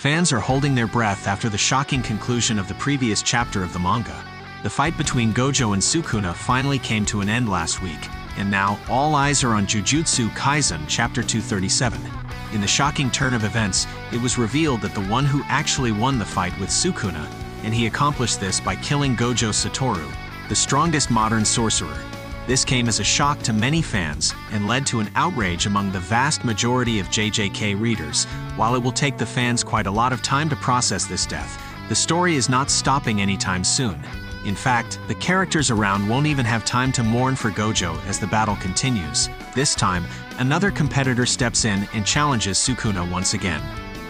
Fans are holding their breath after the shocking conclusion of the previous chapter of the manga. The fight between Gojo and Sukuna finally came to an end last week, and now all eyes are on Jujutsu Kaisen Chapter 237. In the shocking turn of events, it was revealed that the one who actually won the fight with Sukuna, and he accomplished this by killing Gojo Satoru, the strongest modern sorcerer. This came as a shock to many fans and led to an outrage among the vast majority of JJK readers. While it will take the fans quite a lot of time to process this death, the story is not stopping anytime soon. In fact, the characters around won't even have time to mourn for Gojo as the battle continues. This time, another competitor steps in and challenges Sukuna once again.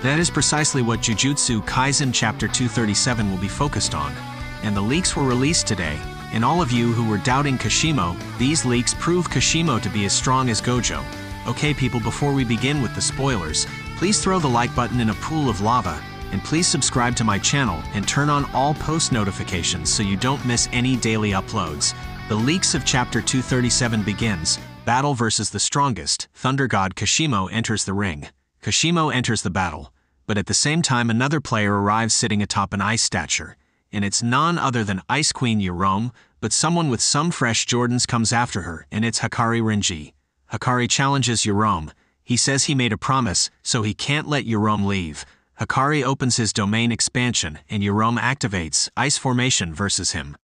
That is precisely what Jujutsu Kaisen Chapter 237 will be focused on. And the leaks were released today. And all of you who were doubting Kashimo, these leaks prove Kashimo to be as strong as Gojo. Okay people, before we begin with the spoilers, please throw the like button in a pool of lava, and please subscribe to my channel and turn on all post notifications so you don't miss any daily uploads. The leaks of Chapter 237 begins. Battle versus the strongest. Thunder God Kashimo enters the ring. Kashimo enters the battle, but at the same time another player arrives sitting atop an ice statue. And it's none other than Ice Queen Yorome, but someone with some fresh Jordans comes after her, and it's Hikari Renji. Hikari challenges Yorome. He says he made a promise, so he can't let Yorome leave. Hikari opens his domain expansion, and Yorome activates Ice Formation versus him.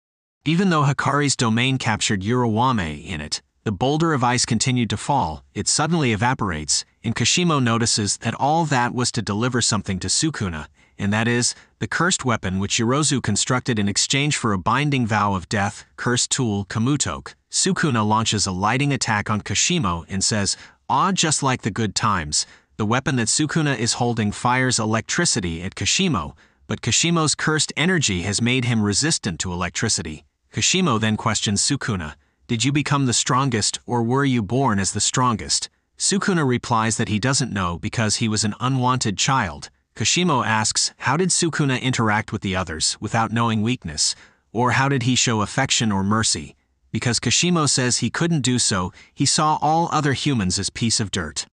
Even though Hikari's domain captured Urawame in it, the boulder of ice continued to fall. It suddenly evaporates, and Kashimo notices that all that was to deliver something to Sukuna, and that is, the cursed weapon which Yorozu constructed in exchange for a binding vow of death, cursed tool Kamutoke. Sukuna launches a lighting attack on Kashimo and says, "Ah, just like the good times." The weapon that Sukuna is holding fires electricity at Kashimo, but Kashimo's cursed energy has made him resistant to electricity. Kashimo then questions Sukuna, "Did you become the strongest, or were you born as the strongest?" Sukuna replies that he doesn't know because he was an unwanted child. Kashimo asks, how did Sukuna interact with the others without knowing weakness? Or how did he show affection or mercy? Because Kashimo says he couldn't do so, he saw all other humans as piece of dirt.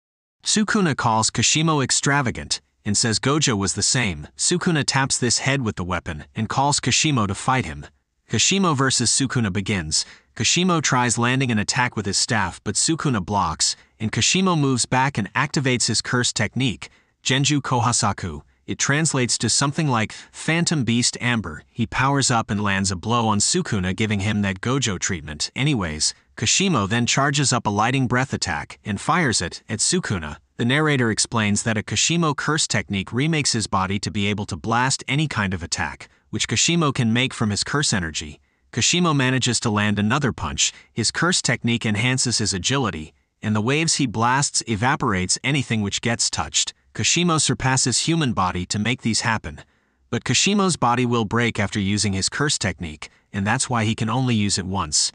Sukuna calls Kashimo extravagant and says Gojo was the same. Sukuna taps this head with the weapon and calls Kashimo to fight him. Kashimo versus Sukuna begins. Kashimo tries landing an attack with his staff, but Sukuna blocks, and Kashimo moves back and activates his curse technique, Genju Kohasaku. It translates to something like Phantom Beast Amber. He powers up and lands a blow on Sukuna, giving him that Gojo treatment. Anyways, Kashimo then charges up a lighting breath attack and fires it at Sukuna. The narrator explains that a Kashimo curse technique remakes his body to be able to blast any kind of attack, which Kashimo can make from his curse energy. Kashimo manages to land another punch. His curse technique enhances his agility, and the waves he blasts evaporates anything which gets touched. Kashimo surpasses human body to make these happen. But Kashimo's body will break after using his curse technique, and that's why he can only use it once.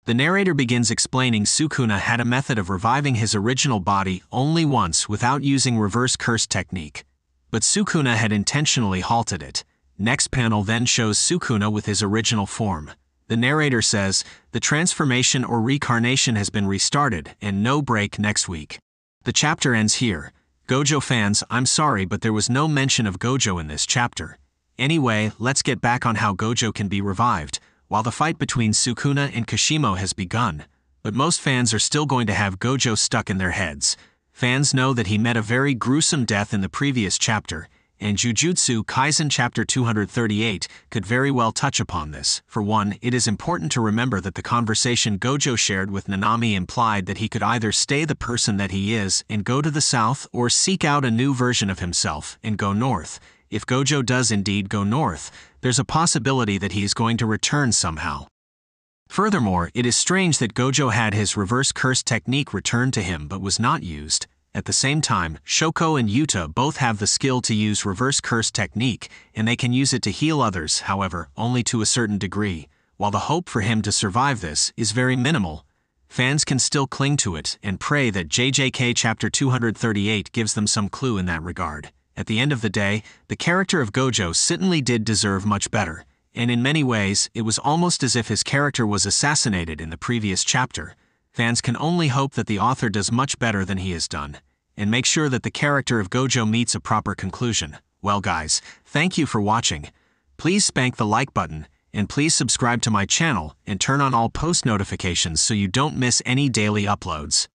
The narrator begins explaining Sukuna had a method of reviving his original body only once without using reverse curse technique. But Sukuna had intentionally halted it. Next panel then shows Sukuna with his original form. The narrator says, the transformation or reincarnation has been restarted and no break next week. The chapter ends here. Gojo fans, I'm sorry, but there was no mention of Gojo in this chapter. Anyway, let's get back on how Gojo can be revived. While the fight between Sukuna and Kashimo has begun, but most fans are still going to have Gojo stuck in their heads. Fans know that he met a very gruesome death in the previous chapter, and Jujutsu Kaisen Chapter 238 could very well touch upon this. For one, it is important to remember that the conversation Gojo shared with Nanami implied that he could either stay the person that he is and go to the south, or seek out a new version of himself and go north. If Gojo does indeed go north, there's a possibility that he is going to return somehow. Furthermore, it is strange that Gojo had his reverse curse technique returned to him but was not used. At the same time, Shoko and Yuta both have the skill to use reverse curse technique, and they can use it to heal others, however, only to a certain degree. While the hope for him to survive this is very minimal, fans can still cling to it and pray that JJK Chapter 238 gives them some clue in that regard. At the end of the day, the character of Gojo certainly did deserve much better, and in many ways, it was almost as if his character was assassinated in the previous chapter. Fans can only hope that the author does much better than he has done, and make sure that the character of Gojo meets a proper conclusion. Well guys, thank you for watching. Please spank the like button, and please subscribe to my channel and turn on all post notifications so you don't miss any daily uploads.